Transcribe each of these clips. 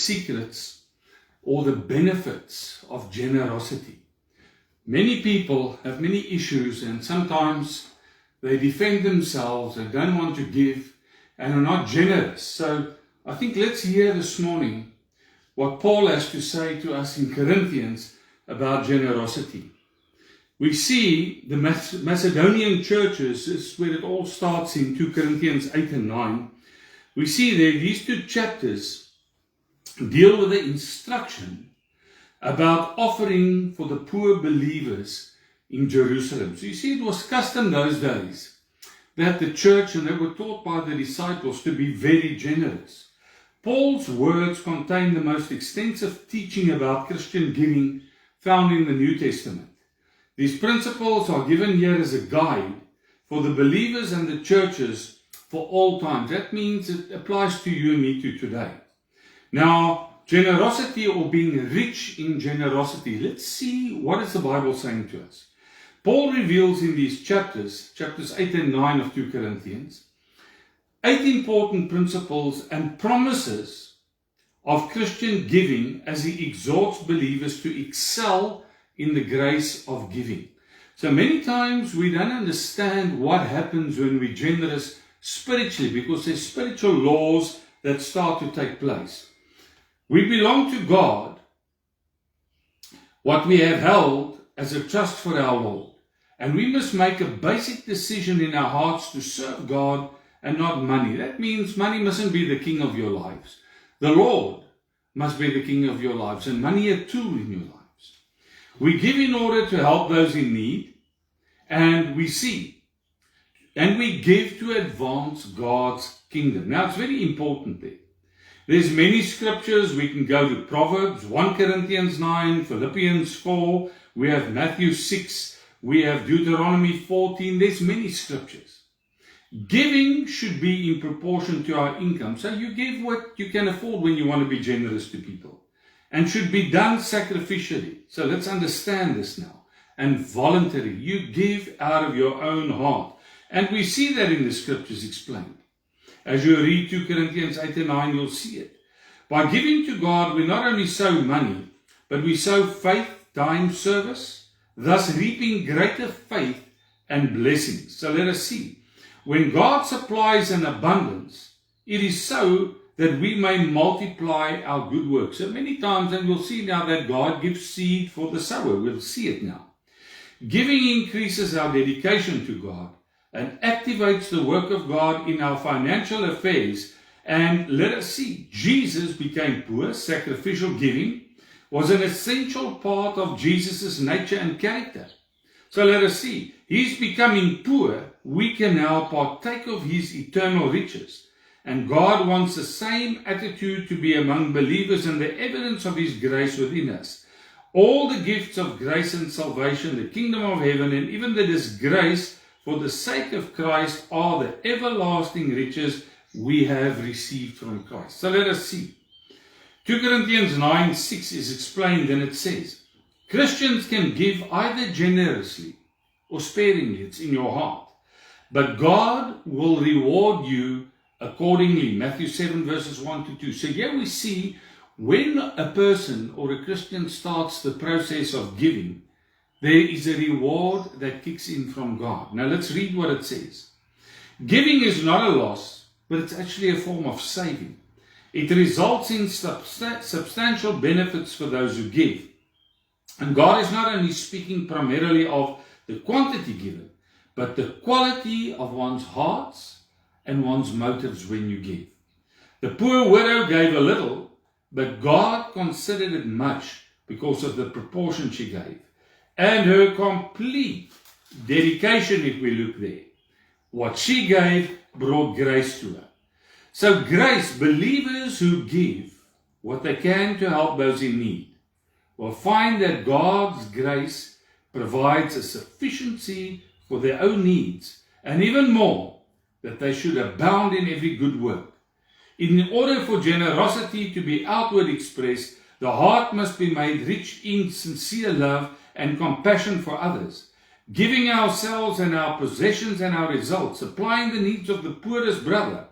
secrets or the benefits of generosity. Many people have many issues, and sometimes they defend themselves and don't want to give and are not generous. So I think let's hear this morning what Paul has to say to us in Corinthians about generosity. We see the Macedonian churches, this is where it all starts in 2 Corinthians 8 and 9. We see there these two chapters deal with the instruction about offering for the poor believers in Jerusalem. So you see, it was custom those days that the church, and they were taught by the disciples, to be very generous. Paul's words contain the most extensive teaching about Christian giving found in the New Testament. These principles are given here as a guide for the believers and the churches for all times. That means it applies to you and me too today. Now, generosity or being rich in generosity. Let's see what is the Bible saying to us. Paul reveals in these chapters 8 and 9 of 2 Corinthians, 8 important principles and promises of Christian giving as he exhorts believers to excel in the grace of giving. So many times we don't understand what happens when we're generous spiritually, because there's spiritual laws that start to take place. We belong to God, what we have held as a trust for our Lord. And we must make a basic decision in our hearts to serve God and not money. That means money mustn't be the king of your lives. The Lord must be the king of your lives, and money a tool in your lives. We give in order to help those in need, and we give to advance God's kingdom. Now, it's very important there. There's many scriptures. We can go to Proverbs, 1 Corinthians 9, Philippians 4, we have Matthew 6, we have Deuteronomy 14. There's many scriptures. Giving should be in proportion to our income. So you give what you can afford when you want to be generous to people, and should be done sacrificially. So let's understand this now. And voluntary. You give out of your own heart. And we see that in the scriptures explained. As you read 2 Corinthians 8 and 9, you'll see it. By giving to God, we not only sow money, but we sow faith, time, service, thus reaping greater faith and blessings. So let us see. When God supplies an abundance, it is so that we may multiply our good works. So many times, and we'll see now that God gives seed for the sower. We'll see it now. Giving increases our dedication to God and activates the work of God in our financial affairs. And let us see, Jesus became poor. Sacrificial giving was an essential part of Jesus' nature and character. So let us see, He's becoming poor. We can now partake of His eternal riches. And God wants the same attitude to be among believers and the evidence of His grace within us. All the gifts of grace and salvation, the kingdom of heaven, and even the disgrace for the sake of Christ are the everlasting riches we have received from Christ. So let us see. 2 Corinthians 9:6 is explained, and it says, Christians can give either generously or sparingly. It's in your heart. But God will reward you accordingly. Matthew 7 verses 1 to 2. So here we see when a person or a Christian starts the process of giving, there is a reward that kicks in from God. Now let's read what it says. Giving is not a loss, but it's actually a form of saving. It results in substantial benefits for those who give. And God is not only speaking primarily of the quantity given, but the quality of one's hearts and one's motives when you give. The poor widow gave a little, but God considered it much because of the proportion she gave. And her complete dedication, if we look there, what she gave brought grace to her. So grace, believers who give what they can to help those in need, will find that God's grace provides a sufficiency for their own needs, and even more, that they should abound in every good work. In order for generosity to be outward expressed, the heart must be made rich in sincere love and compassion for others, giving ourselves and our possessions and our results, supplying the needs of the poorest brother,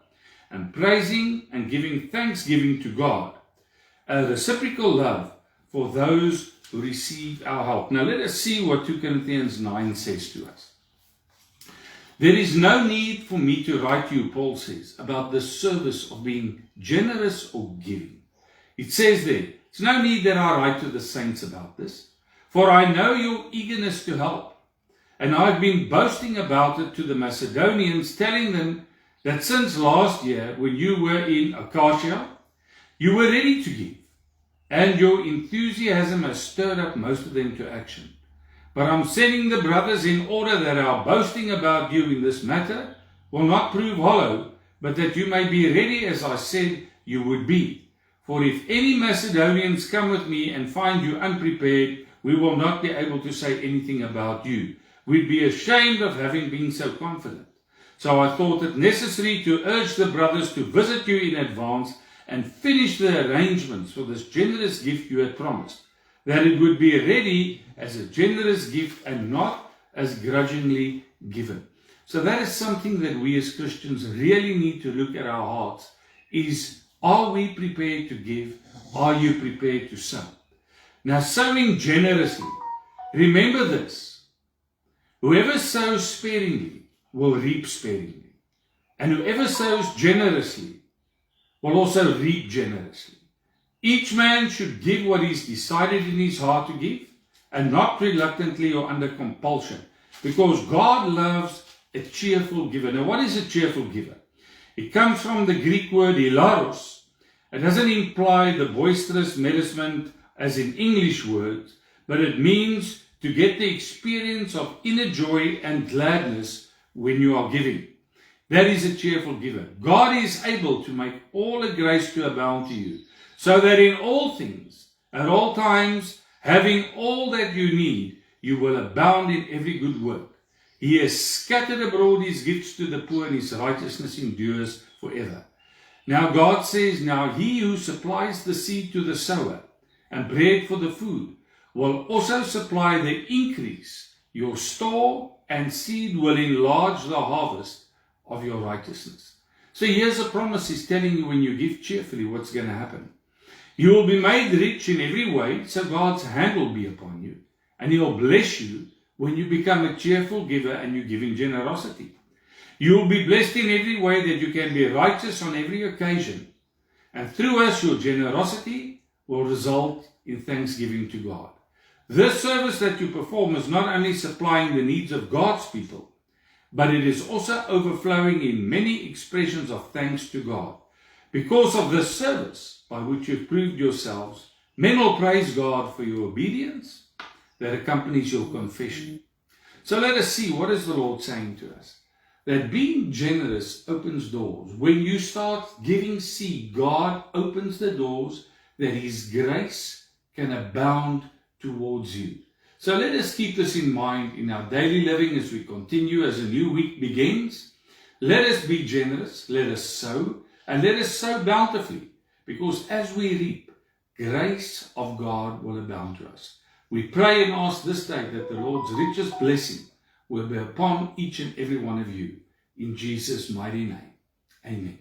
and praising and giving thanksgiving to God. a reciprocal love for those who receive our help. Now let us see what 2 Corinthians 9 says to us. There is no need for me to write to you, Paul says, about the service of being generous or giving. It says there, it's no need that I write to the saints about this, for I know your eagerness to help. And I've been boasting about it to the Macedonians, telling them that since last year, when you were in Achaia, you were ready to give, and your enthusiasm has stirred up most of them to action. But I'm sending the brothers in order that our boasting about you in this matter will not prove hollow, but that you may be ready as I said you would be. For if any Macedonians come with me and find you unprepared, we will not be able to say anything about you. We'd be ashamed of having been so confident. So I thought it necessary to urge the brothers to visit you in advance and finish the arrangements for this generous gift you had promised, that it would be ready as a generous gift and not as grudgingly given. So that is something that we as Christians really need to look at our hearts, is, are we prepared to give? Are you prepared to sow? Now, sowing generously, remember this: whoever sows sparingly will reap sparingly, and whoever sows generously will also reap generously. Each man should give what he's decided in his heart to give, and not reluctantly or under compulsion, because God loves a cheerful giver. Now, what is a cheerful giver? It comes from the Greek word hilaros. It doesn't imply the boisterous merriment as in English words, but it means to get the experience of inner joy and gladness when you are giving. That is a cheerful giver. God is able to make all the grace to abound to you, so that in all things, at all times, having all that you need, you will abound in every good work. He has scattered abroad his gifts to the poor, and his righteousness endures forever. Now God says, now he who supplies the seed to the sower and bread for the food will also supply the increase. Your store and seed will enlarge the harvest of your righteousness. So here's a promise. He's telling you, when you give cheerfully, what's going to happen. You will be made rich in every way, so God's hand will be upon you, and he'll bless you when you become a cheerful giver and you give in generosity. You will be blessed in every way that you can be righteous on every occasion, and through us your generosity will result in thanksgiving to God. This service that you perform is not only supplying the needs of God's people, but it is also overflowing in many expressions of thanks to God. Because of this service by which you've proved yourselves, men will praise God for your obedience that accompanies your confession. So let us see, what is the Lord saying to us? That being generous opens doors. When you start giving seed, God opens the doors that his grace can abound towards you. So let us keep this in mind in our daily living as we continue, as a new week begins. Let us be generous, let us sow, and let us sow bountifully, because as we reap, grace of God will abound to us. We pray and ask this day that the Lord's richest blessing will be upon each and every one of you. In Jesus' mighty name. Amen.